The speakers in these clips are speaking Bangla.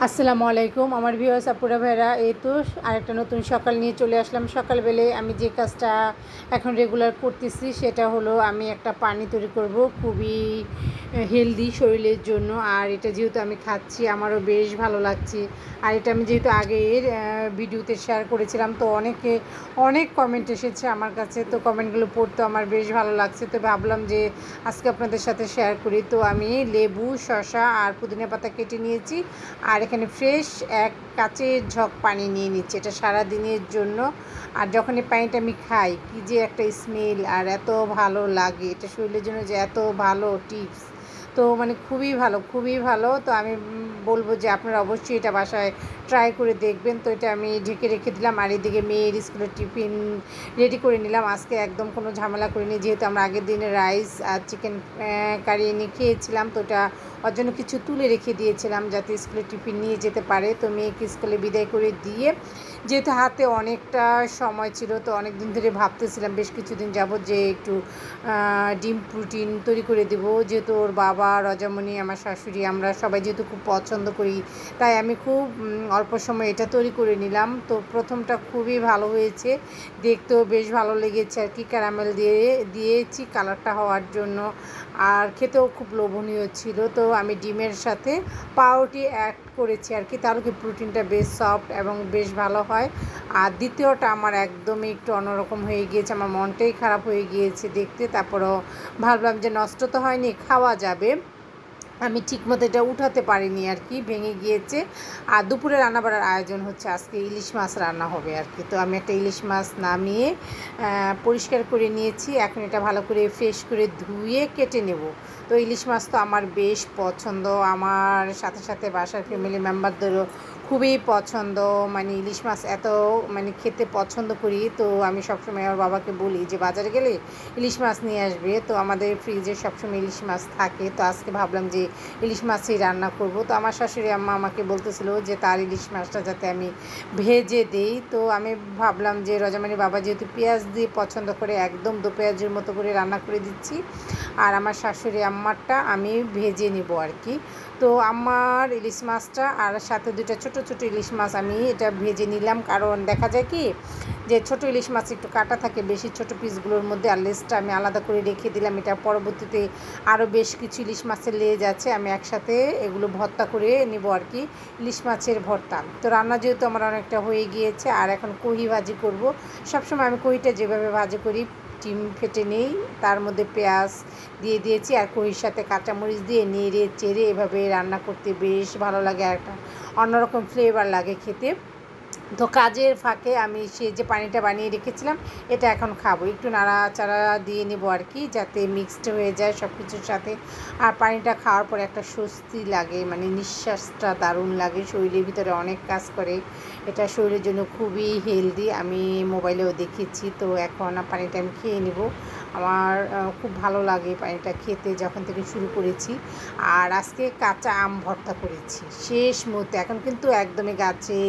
আসসালামু আলাইকুম আমার ভিউয়ার্স আপুরা ভাইরা। এই তো আরেকটা নতুন সকাল নিয়ে চলে আসলাম। সকালবেলায় আমি যে কাজটা এখন রেগুলার করতেছি সেটা হলো আমি একটা পানি তৈরি করব, খুবই হেলদি শরীরের জন্য। আর এটা যেহেতু আমি খাচ্ছি আমারও বেশ ভালো লাগছে। আর এটা আমি যেহেতু আগের ভিডিওতে শেয়ার করেছিলাম, তো অনেক কমেন্ট এসেছে আমার কাছে, তো কমেন্টগুলো পড়তে আমার বেশ ভালো লাগছে। তো ভাবলাম যে আজকে আপনাদের সাথে শেয়ার করি। তো আমি লেবু, শসা আর পুদিনা পাতা কেটে নিয়েছি, আর এখানে ফ্রেশ এক কাচের ঝক পানি নিয়ে নিচ্ছি, এটা সারা দিনের জন্য। আর যখন এই পানিটা আমি খাই কী যে একটা স্মেল, আর এত ভালো লাগে, এটা শরীরের জন্য যে এত ভালো টিপস, তো মানে খুবই ভালো, খুবই ভালো। তো আমি বলবো যে আপনারা অবশ্যই এটা বাসায় ট্রাই করে দেখবেন। তো এটা আমি ঢেকে রেখে দিলাম, আর এদিকে মেয়ের স্কুলের টিফিন রেডি করে নিলাম। আজকে একদম কোনো ঝামেলা করিনি, যেহেতু আমরা আগের দিনে রাইস আর চিকেন কারি এনে খেয়েছিলাম, তো ওটা ওর জন্য কিছু তুলে রেখে দিয়েছিলাম যাতে স্কুলে টিফিন নিয়ে যেতে পারে। তো মেয়েকে স্কুলে বিদায় করে দিয়ে, যেহেতু হাতে অনেকটা সময় ছিল, তো অনেক দিন ধরে ভাবতেছিলাম বেশ কিছুদিন যাবত যে একটু ডিম প্রোটিন তৈরি করে দেবো, যেহেতু ওর বাবা, রজামণি, আমার শাশুড়ি, আমরা সবাই যেহেতু খুব পছন্দ করি, তাই আমি খুব অল্প সময় এটা তৈরি করে নিলাম। তো প্রথমটা খুবই ভালো হয়েছে, দেখতেও বেশ ভালো লেগেছে আর কি। ক্যারামেল দিয়েছি কালারটা হওয়ার জন্য, আর খেতেও খুব লোভনীয় ছিল। তো আমি ডিমের সাথে পাউরুটি অ্যাড করেছি আর কি, তাহলে কি প্রোটিনটা বেশ সফট এবং বেশ ভালো হয়। আর দ্বিতীয়টা আমার একদমই একটু অন্যরকম হয়ে গিয়েছে, আমার মনটাই খারাপ হয়ে গিয়েছে দেখতে। তারপরেও ভাবলাম যে নষ্ট তো হয়নি, খাওয়া যাবে। আমি ঠিকমতো এটা উঠাতে পারিনি আর কি, ভেঙে গিয়েছে। আর দুপুরে রান্না বাড়ার আয়োজন হচ্ছে, আজকে ইলিশ মাছ রান্না হবে আর কি। তো আমি একটা ইলিশ মাছ নামিয়ে পরিষ্কার করে নিয়েছি, এখন এটা ভালো করে ফ্রেশ করে ধুয়ে কেটে নেব। তো ইলিশ মাছ তো আমার বেশ পছন্দ, আমার সাথে সাথে বাসার ফ্যামিলি মেম্বারদেরও খুবই পছন্দ। মানে ইলিশ মাছ এত মানে খেতে পছন্দ করি, তো আমি সবসময় আমার বাবাকে বলি যে বাজারে গেলে ইলিশ মাছ নিয়ে আসবে। তো আমাদের ফ্রিজে সবসময় ইলিশ মাছ থাকে, তো আজকে ভাবলাম যে ইলিশ মাছই রান্না করব। তো আমার শাশুড়ি আম্মা আমাকে বলতেছিল যে তার ইলিশ মাছটা যাতে আমি ভেজে দেই। তো আমি ভাবলাম যে রজামানির বাবা যেহেতু পেঁয়াজ দিয়ে পছন্দ করে, একদম দো পেঁয়াজের মতো করে রান্না করে দিচ্ছি, আর আমার শাশুড়ি আম্মারটা আমি ভেজে নেব আর কি। তো আমার ইলিশ মাছটা আর সাথে দুটো ছোটো ছোটো ইলিশ মাছ আমি এটা ভেজে নিলাম, কারণ দেখা যায় কি যে ছোটো ইলিশ মাছ একটু কাটা থাকে বেশি ছোটো পিসগুলোর মধ্যে, আর লেজটা আমি আলাদা করে রেখে দিলাম। এটা পরবর্তীতে আরও বেশ কিছু ইলিশ মাছের লেজ আছে, আমি একসাথে এগুলো ভর্তা করে নেব আর কি, ইলিশ মাছের ভর্তা। তো রান্না যেহেতু আমার অনেকটা হয়ে গিয়েছে, আর এখন কহি ভাজি করব। সবসময় আমি কহিটা যেভাবে ভাজি করি, ডিম ফেটে নেই, তার মধ্যে পেঁয়াজ দিয়ে দিয়েছি, আর কহির সাথে কাঁচামরিচ দিয়ে নেড়ে চেড়ে এভাবে রান্না করতে বেশ ভালো লাগে, আর একটা অন্যরকম ফ্লেভার লাগে খেতে। তো কাজের ফাঁকে আমি সেই যে পানিটা বানিয়ে রেখেছিলাম এটা এখন খাবো, একটু নাড়াচাড়া দিয়ে নেব আর কি, যাতে মিক্সড হয়ে যায় সব কিছুর সাথে। আর পানিটা খাওয়ার পরে একটা স্বস্তি লাগে, মানে নিঃশ্বাসটা দারুণ লাগে, শরীরের ভিতরে অনেক কাজ করে, এটা শরীরের জন্য খুবই হেলদি, আমি মোবাইলেও দেখেছি। তো এখন পানিটা আমি খেয়ে নেব, আমার খুব ভালো লাগে পানিটা খেতে যখন থেকে শুরু করেছি। আর আজকে কাঁচা আম ভর্তা করেছি শেষ মুহূর্তে, এখন কিন্তু একদমই গাছে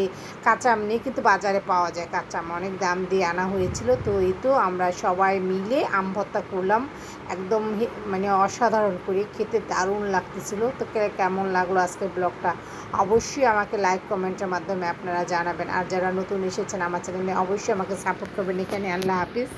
কাঁচা আম নেই, কিন্তু বাজারে পাওয়া যায় কাঁচা আম, অনেক দাম দিয়ে আনা হয়েছিল। তো এই তো আমরা সবাই মিলে আম ভর্তা করলাম, একদম মানে অসাধারণ করে, খেতে দারুণ লাগতেছিল। তো কেমন লাগলো আজকের ব্লগটা অবশ্যই আমাকে লাইক কমেন্টের মাধ্যমে আপনারা জানাবেন, আর যারা নতুন এসেছেন আমার চ্যানেলে অবশ্যই আমাকে সাপোর্ট করবেন। এখানে আল্লাহ হাফিজ।